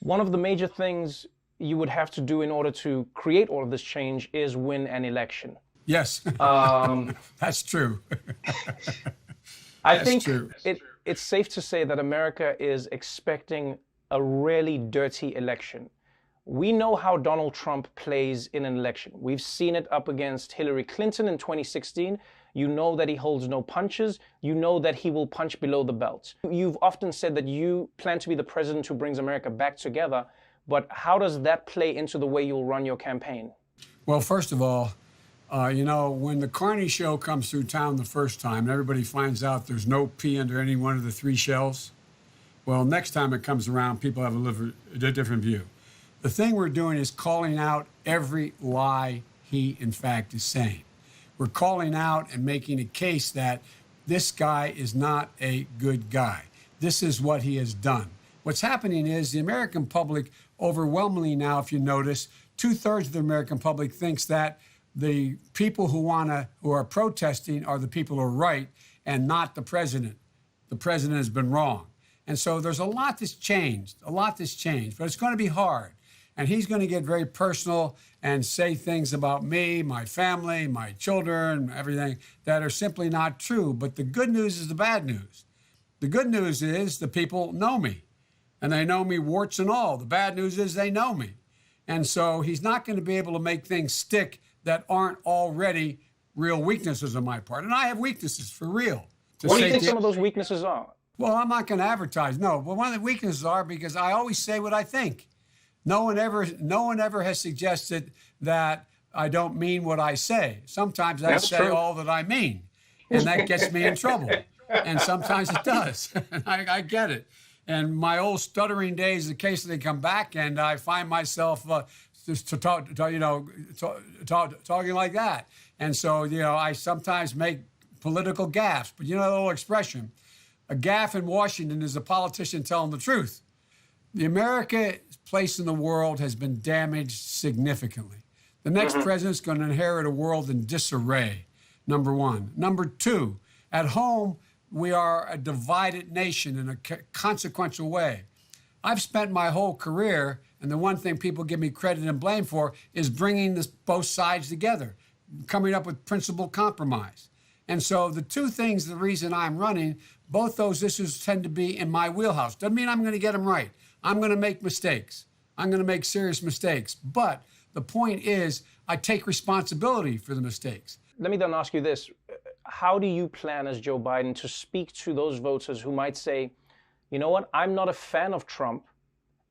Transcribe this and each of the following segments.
One of the major things you would have to do in order to create all of this change is win an election. Yes, Um, that's true. I That's think true. it's safe to say that America is expecting a really dirty election. We know how Donald Trump plays in an election. We've seen it up against Hillary Clinton in 2016. You know that he holds no punches. You know that he will punch below the belt. You've often said that you plan to be the president who brings America back together, but how does that play into the way you'll run your campaign? Well, first of all, when the Carney show comes through town the first time and everybody finds out there's no P under any one of the three shells, well, next time it comes around, people have a different view. The thing we're doing is calling out every lie he, in fact, is saying. We're calling out and making a case that this guy is not a good guy. This is what he has done. What's happening is the American public overwhelmingly now, if you notice, 2/3 of the American public thinks that the people who are protesting are the people who are right and not the president. The president has been wrong. And so there's a lot that's changed, but it's going to be hard. And he's going to get very personal and say things about me, my family, my children, everything that are simply not true. But the good news is the bad news. The good news is the people know me, and they know me warts and all. The bad news is they know me. And so he's not going to be able to make things stick that aren't already real weaknesses on my part. And I have weaknesses for real. What do you think some of those weaknesses are? Well, I'm not going to advertise, no. But one of the weaknesses are because I always say what I think. No one ever has suggested that I don't mean what I say. Sometimes I say all that I mean, and that gets me in trouble. And sometimes it does. I get it. And my old stuttering days occasionally come back, and I find myself talking like that. And so, I sometimes make political gaffes. But you know the old expression, a gaffe in Washington is a politician telling the truth. The America's place in the world has been damaged significantally. The next president's going to inherit a world in disarray, number one. Number two, at home, we are a divided nation in a consequential way. I've spent my whole career, and the one thing people give me credit and blame for is bringing both sides together, coming up with principled compromise. And so the two things, the reason I'm running, both those issues tend to be in my wheelhouse. Doesn't mean I'm going to get them right. I'm going to make mistakes. I'm going to make serious mistakes. But the point is, I take responsibility for the mistakes. Let me then ask you this. How do you plan as Joe Biden to speak to those voters who might say, you know what, I'm not a fan of Trump,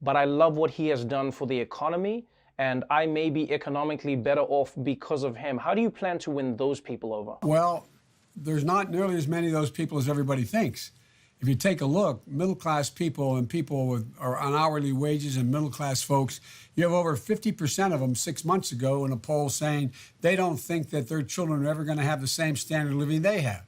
but I love what he has done for the economy, and I may be economically better off because of him. How do you plan to win those people over? Well, there's not nearly as many of those people as everybody thinks. If you take a look, middle-class people and people are on hourly wages and middle-class folks, you have over 50% of them 6 months ago in a poll saying they don't think that their children are ever going to have the same standard of living they have.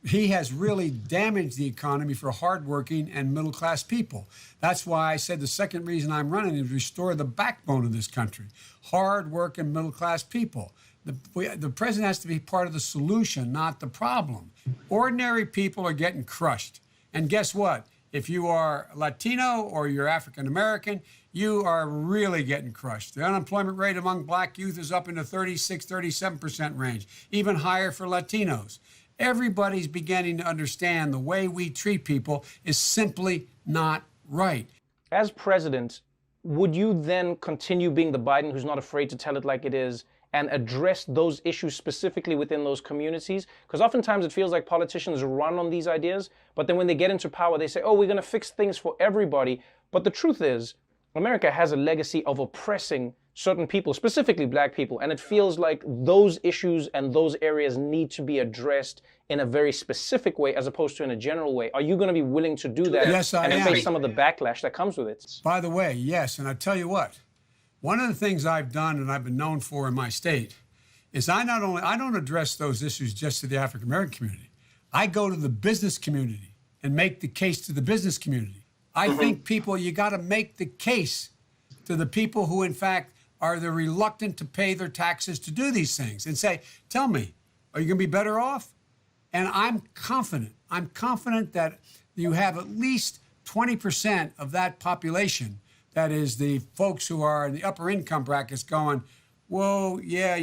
He has really damaged the economy for hardworking and middle-class people. That's why I said the second reason I'm running is restore the backbone of this country, hard-working middle-class people. The president has to be part of the solution, not the problem. Ordinary people are getting crushed. And guess what? If you are Latino or you're African American, you are really getting crushed. The unemployment rate among black youth is up in the 36, 37% range, even higher for Latinos. Everybody's beginning to understand the way we treat people is simply not right. As president, would you then continue being the Biden who's not afraid to tell it like it is and address those issues specifically within those communities? Because oftentimes it feels like politicians run on these ideas, but then when they get into power, they say, oh, we're going to fix things for everybody. But the truth is, America has a legacy of oppressing certain people, specifically black people, and it feels like those issues and those areas need to be addressed in a very specific way as opposed to in a general way. Are you going to be willing to do that? Yes, I am. And face some of the backlash that comes with it? By the way, yes, and I tell you what, one of the things I've done and I've been known for in my state is I don't address those issues just to the African American community. I go to the business community and make the case to the business community. I think you got to make the case to the people who, in fact, are the reluctant to pay their taxes to do these things and say, tell me, are you going to be better off? And I'm confident that you have at least 20% of that population that is the folks who are in the upper income brackets going, well, yeah,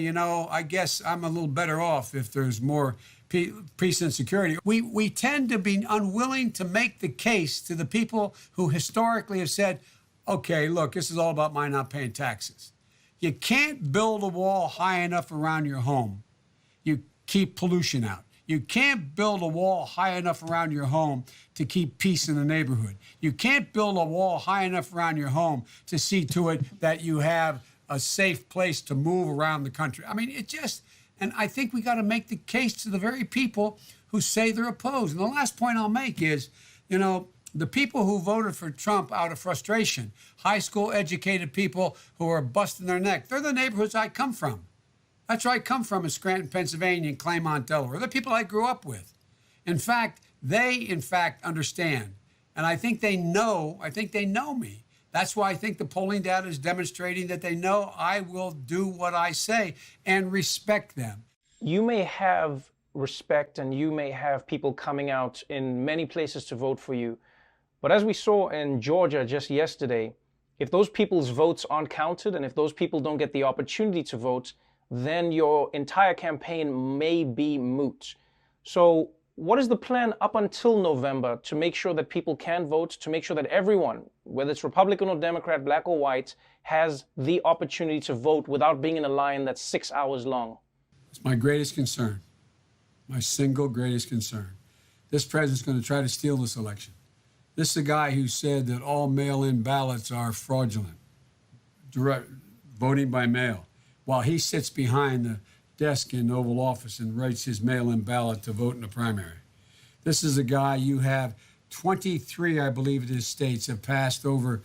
I guess I'm a little better off if there's more peace and security. We tend to be unwilling to make the case to the people who historically have said, okay, look, this is all about my not paying taxes. You can't build a wall high enough around your home. You keep pollution out. You can't build a wall high enough around your home to keep peace in the neighborhood. You can't build a wall high enough around your home to see to it that you have a safe place to move around the country. I mean, and I think we got to make the case to the very people who say they're opposed. And the last point I'll make is, the people who voted for Trump out of frustration, high school educated people who are busting their neck, they're the neighborhoods I come from. That's where I come from, in Scranton, Pennsylvania, and Claymont, Delaware. They're the people I grew up with. They understand. And I think they know me. That's why I think the polling data is demonstrating that they know I will do what I say and respect them. You may have respect and you may have people coming out in many places to vote for you. But as we saw in Georgia just yesterday, if those people's votes aren't counted and if those people don't get the opportunity to vote, then your entire campaign may be moot. So what is the plan up until November to make sure that people can vote, to make sure that everyone, whether it's Republican or Democrat, black or white, has the opportunity to vote without being in a line that's 6 hours long? It's my greatest concern, my single greatest concern. This president's going to try to steal this election. This is a guy who said that all mail-in ballots are fraudulent, voting by mail, while he sits behind the desk in the Oval Office and writes his mail-in ballot to vote in the primary. This is a guy, you have 23, I believe it is, states have passed over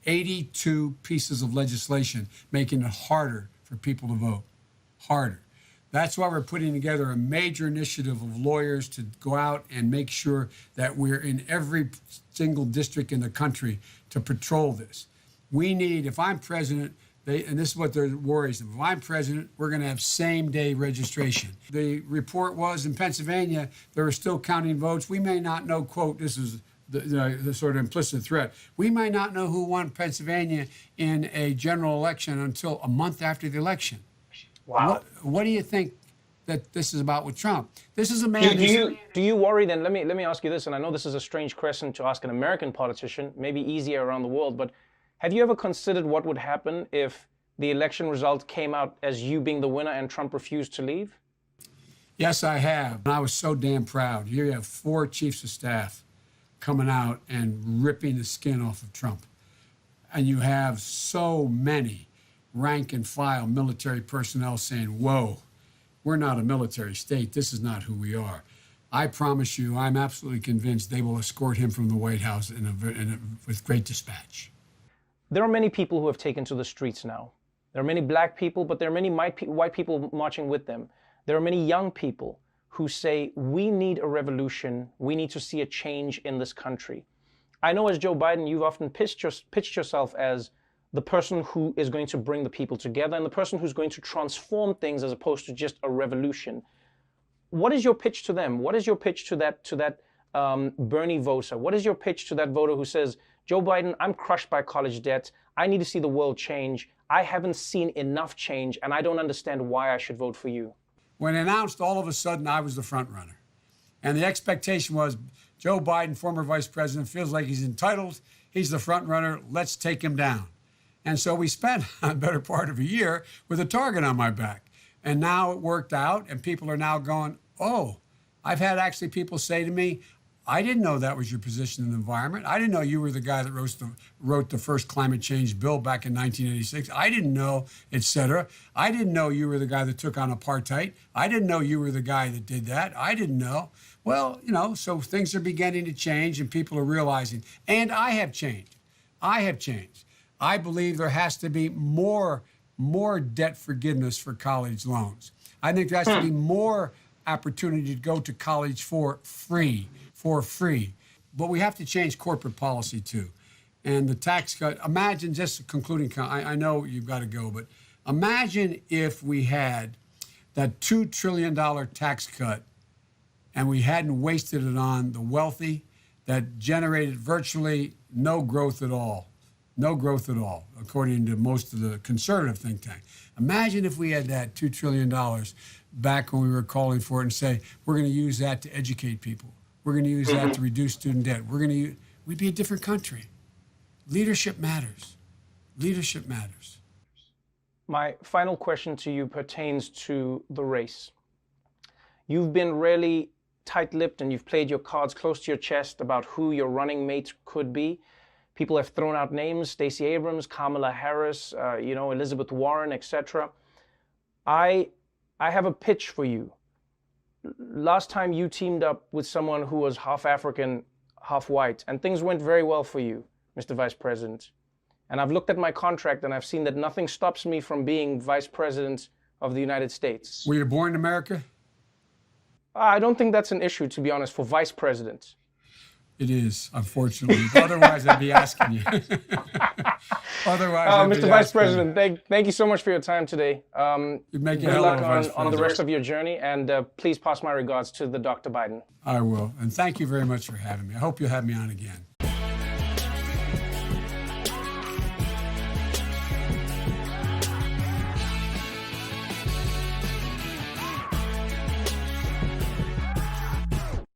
82 pieces of legislation, making it harder for people to vote, harder. That's why we're putting together a major initiative of lawyers to go out and make sure that we're in every single district in the country to patrol this. We need, if I'm president, and this is what their worries them. If I'm president, we're going to have same-day registration. The report was in Pennsylvania, they were still counting votes. We may not know, quote, this is the sort of implicit threat. We may not know who won Pennsylvania in a general election until a month after the election. Wow. What do you think that this is about with Trump? This is a man. Do you worry then? Let me ask you this, and I know this is a strange question to ask an American politician, maybe easier around the world, but have you ever considered what would happen if the election result came out as you being the winner and Trump refused to leave? Yes, I have. And I was so damn proud. Here you have 4 chiefs of staff coming out and ripping the skin off of Trump. And you have so many rank and file military personnel saying, whoa, we're not a military state. This is not who we are. I promise you, I'm absolutely convinced they will escort him from the White House with great dispatch. There are many people who have taken to the streets now. There are many black people, but there are many white people marching with them. There are many young people who say, we need a revolution. We need to see a change in this country. I know as Joe Biden, you've often pitched yourself as the person who is going to bring the people together and the person who's going to transform things as opposed to just a revolution. What is your pitch to them? What is your pitch to that Bernie voter? What is your pitch to that voter who says, Joe Biden, I'm crushed by college debt. I need to see the world change. I haven't seen enough change, and I don't understand why I should vote for you. When announced, all of a sudden, I was the front runner. And the expectation was Joe Biden, former vice president, feels like he's entitled. He's the front runner. Let's take him down. And so we spent a better part of a year with a target on my back. And now it worked out, and people are now going, oh, I've had actually people say to me, I didn't know that was your position in the environment. I didn't know you were the guy that wrote the first climate change bill back in 1986. I didn't know, et cetera. I didn't know you were the guy that took on apartheid. I didn't know you were the guy that did that. I didn't know. Well, so things are beginning to change and people are realizing. And I have changed. I believe there has to be more debt forgiveness for college loans. I think there has to be more opportunity to go to college for free. But we have to change corporate policy too. And the tax cut, imagine, just concluding, I know you've got to go, but imagine if we had that $2 trillion tax cut and we hadn't wasted it on the wealthy that generated virtually no growth at all. No growth at all, according to most of the conservative think tank. Imagine if we had that $2 trillion back when we were calling for it and say, we're going to use that to educate people. We're going to use that to reduce student debt. We'd be a different country. Leadership matters. Leadership matters. My final question to you pertains to the race. You've been really tight-lipped and you've played your cards close to your chest about who your running mate could be. People have thrown out names, Stacey Abrams, Kamala Harris, Elizabeth Warren, etc. I have a pitch for you. Last time you teamed up with someone who was half African, half white, and things went very well for you, Mr. Vice President. And I've looked at my contract and I've seen that nothing stops me from being Vice President of the United States. Were you born in America? I don't think that's an issue, to be honest, for Vice President. It is, unfortunately. Otherwise, I'd be asking you. Mr. Vice President, thank you so much for your time today. You'd make good luck on the rest of your journey, and please pass my regards to the Dr. Biden. I will, and thank you very much for having me. I hope you'll have me on again.